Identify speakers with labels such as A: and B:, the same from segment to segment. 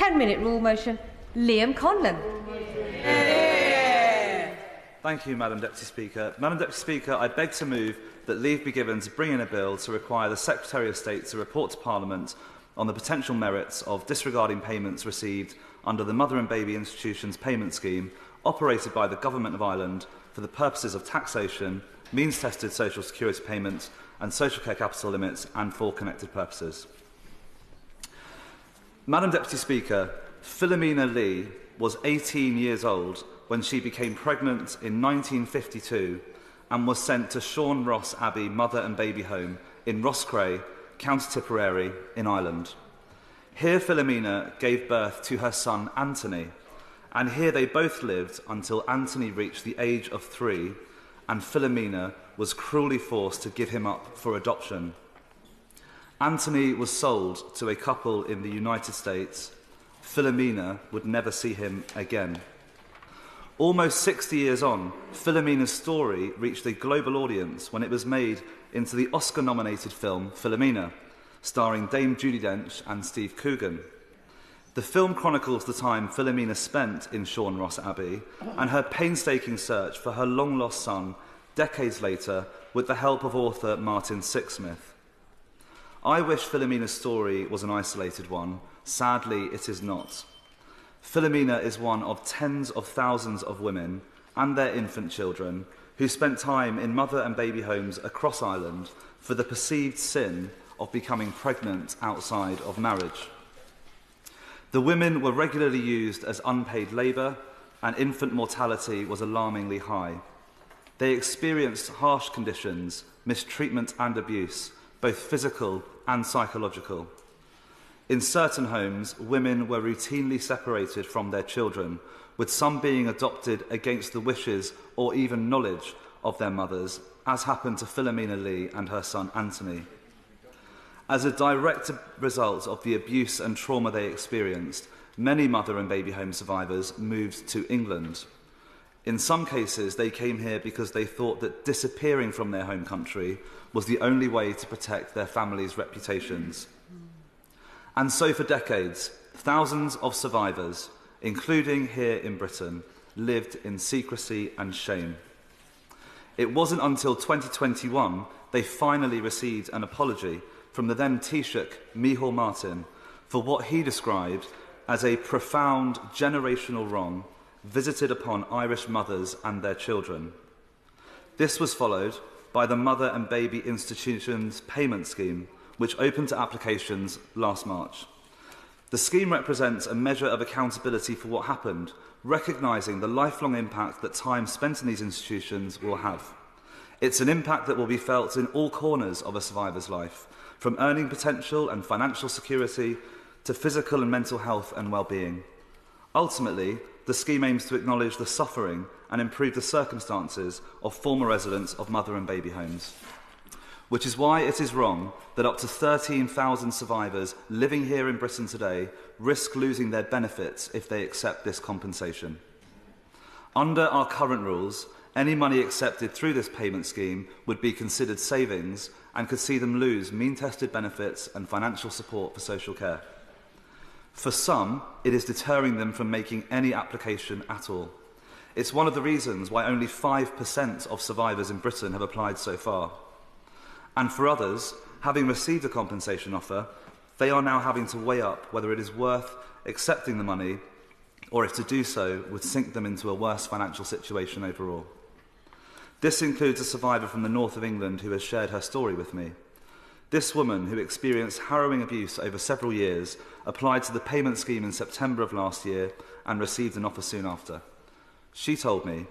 A: 10-minute rule motion, Liam Conlon.
B: Thank you, Madam Deputy Speaker. Madam Deputy Speaker, I beg to move that leave be given to bring in a bill to require the Secretary of State to report to Parliament on the potential merits of disregarding payments received under the Mother and Baby Institutions Payment Scheme operated by the Government of Ireland for the purposes of taxation, means-tested social security payments and social care capital limits and for connected purposes. Madam Deputy Speaker, Philomena Lee was 18 years old when she became pregnant in 1952 and was sent to Sean Ross Abbey Mother and Baby Home in Roscrea, County Tipperary in Ireland. Here Philomena gave birth to her son Anthony, and here they both lived until Anthony reached the age of 3 and Philomena was cruelly forced to give him up for adoption. Anthony was sold to a couple in the United States. Philomena would never see him again. Almost 60 years on, Philomena's story reached a global audience when it was made into the Oscar-nominated film Philomena, starring Dame Judi Dench and Steve Coogan. The film chronicles the time Philomena spent in Sean Ross Abbey and her painstaking search for her long-lost son decades later with the help of author Martin Sixsmith. I wish Philomena's story was an isolated one. Sadly, it is not. Philomena is one of tens of thousands of women and their infant children who spent time in mother and baby homes across Ireland for the perceived sin of becoming pregnant outside of marriage. The women were regularly used as unpaid labour, and infant mortality was alarmingly high. They experienced harsh conditions, mistreatment and abuse, both physical and psychological. In certain homes, women were routinely separated from their children, with some being adopted against the wishes or even knowledge of their mothers, as happened to Philomena Lee and her son Anthony. As a direct result of the abuse and trauma they experienced, many mother and baby home survivors moved to England. In some cases, they came here because they thought that disappearing from their home country was the only way to protect their families' reputations. And so for decades, thousands of survivors, including here in Britain, lived in secrecy and shame. It wasn't until 2021 they finally received an apology from the then Taoiseach Micheál Martin for what he described as a profound generational wrong visited upon Irish mothers and their children. This was followed by the Mother and Baby Institutions Payment Scheme, which opened to applications last March. The scheme represents a measure of accountability for what happened, recognising the lifelong impact that time spent in these institutions will have. It's an impact that will be felt in all corners of a survivor's life, from earning potential and financial security to physical and mental health and well-being. Ultimately, the scheme aims to acknowledge the suffering and improve the circumstances of former residents of mother and baby homes, which is why it is wrong that up to 13,000 survivors living here in Britain today risk losing their benefits if they accept this compensation. Under our current rules, any money accepted through this payment scheme would be considered savings and could see them lose mean-tested benefits and financial support for social care. For some, it is deterring them from making any application at all. It's one of the reasons why only 5% of survivors in Britain have applied so far. And for others, having received a compensation offer, they are now having to weigh up whether it is worth accepting the money or if to do so would sink them into a worse financial situation overall. This includes a survivor from the north of England who has shared her story with me. This woman, who experienced harrowing abuse over several years, applied to the payment scheme in September of last year and received an offer soon after. She told me,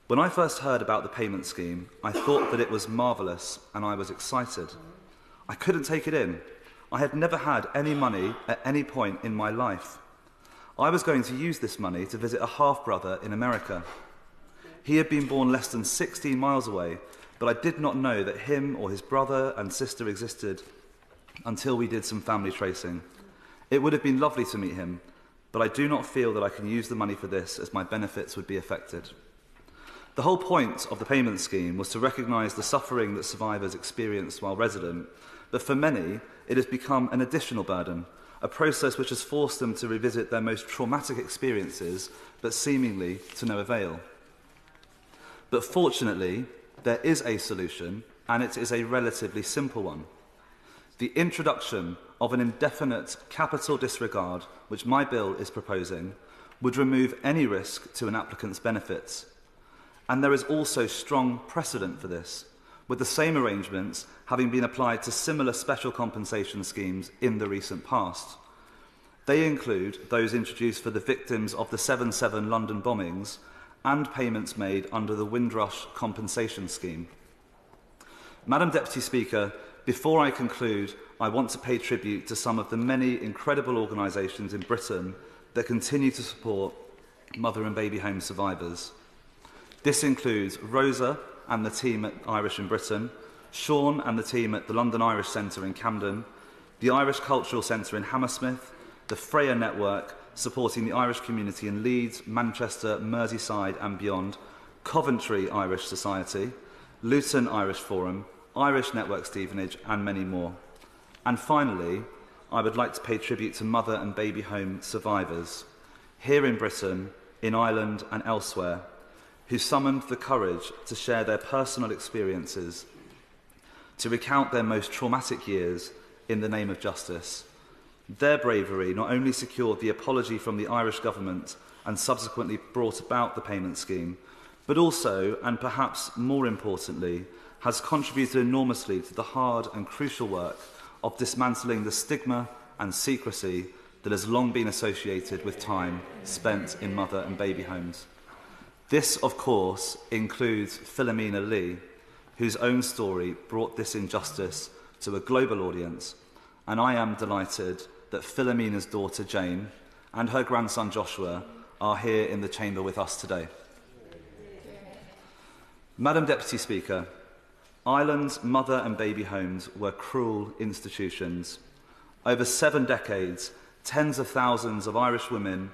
B: "When I first heard about the payment scheme, I thought that it was marvellous and I was excited. I couldn't take it in. I had never had any money at any point in my life. I was going to use this money to visit a half-brother in America. He had been born less than 16 miles away, but I did not know that him or his brother and sister existed until we did some family tracing. It would have been lovely to meet him, but I do not feel that I can use the money for this as my benefits would be affected." The whole point of the payment scheme was to recognise the suffering that survivors experienced while resident, but for many, it has become an additional burden, a process which has forced them to revisit their most traumatic experiences, but seemingly to no avail. But fortunately, there is a solution, and it is a relatively simple one. The introduction of an indefinite capital disregard, which my bill is proposing, would remove any risk to an applicant's benefits. And there is also strong precedent for this, with the same arrangements having been applied to similar special compensation schemes in the recent past. They include those introduced for the victims of the 7/7 London bombings and payments made under the Windrush Compensation Scheme. Madam Deputy Speaker, before I conclude, I want to pay tribute to some of the many incredible organisations in Britain that continue to support mother and baby home survivors. This includes Rosa and the team at Irish in Britain, Sean and the team at the London Irish Centre in Camden, the Irish Cultural Centre in Hammersmith, the Freya Network supporting the Irish community in Leeds, Manchester, Merseyside and beyond, Coventry Irish Society, Luton Irish Forum, Irish Network Stevenage and many more. And finally, I would like to pay tribute to mother and baby home survivors here in Britain, in Ireland and elsewhere, who summoned the courage to share their personal experiences, to recount their most traumatic years in the name of justice. Their bravery not only secured the apology from the Irish government and subsequently brought about the payment scheme, but also, and perhaps more importantly, has contributed enormously to the hard and crucial work of dismantling the stigma and secrecy that has long been associated with time spent in mother and baby homes. This, of course, includes Philomena Lee, whose own story brought this injustice to a global audience, and I am delighted that Philomena's daughter Jane and her grandson Joshua are here in the chamber with us today. Madam Deputy Speaker, Ireland's mother and baby homes were cruel institutions. Over 7 decades, tens of thousands of Irish women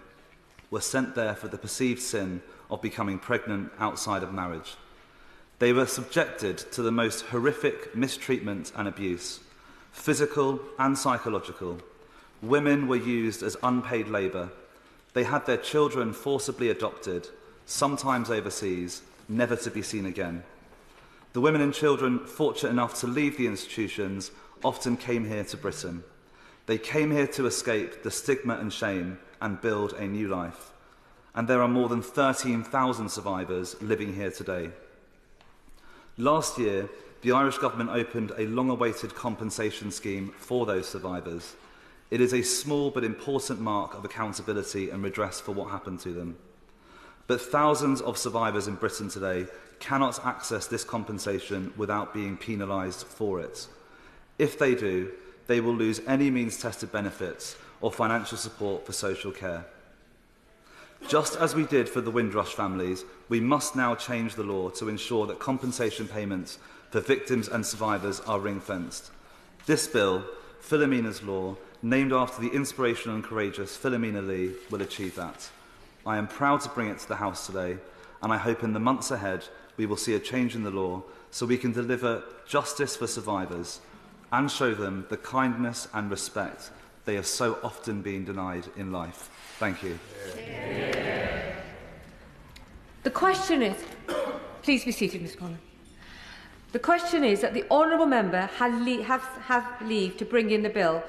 B: were sent there for the perceived sin of becoming pregnant outside of marriage. They were subjected to the most horrific mistreatment and abuse, physical and psychological. Women were used as unpaid labour. They had their children forcibly adopted, sometimes overseas, never to be seen again. The women and children fortunate enough to leave the institutions often came here to Britain. They came here to escape the stigma and shame and build a new life. And there are more than 13,000 survivors living here today. Last year, the Irish government opened a long-awaited compensation scheme for those survivors. It is a small but important mark of accountability and redress for what happened to them. But thousands of survivors in Britain today cannot access this compensation without being penalised for it. If they do, they will lose any means-tested benefits or financial support for social care. Just as we did for the Windrush families, we must now change the law to ensure that compensation payments for victims and survivors are ring-fenced. This bill, Philomena's Law, named after the inspirational and courageous Philomena Lee, will achieve that. I am proud to bring it to the House today, and I hope in the months ahead we will see a change in the law so we can deliver justice for survivors and show them the kindness and respect they have so often been denied in life. Thank you.
A: The question is, please be seated, Ms Conlon. The question is that the Honourable Member has leave to bring in the bill.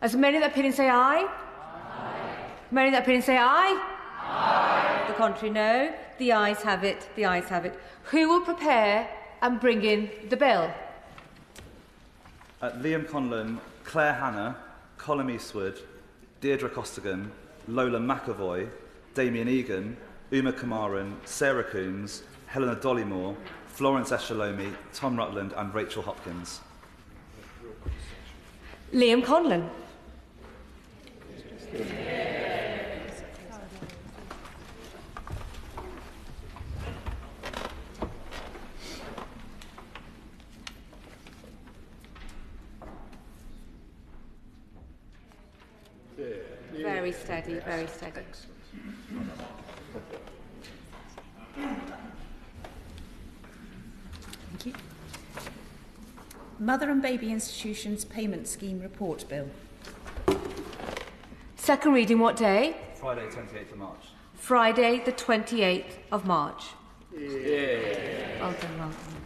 A: As many of the opinion say aye? Aye. Many of the opinion say aye? Aye. The contrary, no. The ayes have it. The ayes have it. Who will prepare and bring in the bill?
B: Liam Conlon, Claire Hanna, Colm Eastwood, Deirdre Costigan, Lola McAvoy, Damien Egan, Uma Kamaran, Sarah Coombs, Helena Dollymore, Florence Eshalomi, Tom Rutland and Rachel Hopkins.
A: Liam Conlon. Very steady, very steady.
C: Thank you. Mother and Baby Institutions Payment Scheme Report Bill.
A: Second reading what day?
B: Friday, 28th of March.
A: Friday the 28th of March. Yeah. Well done, well done.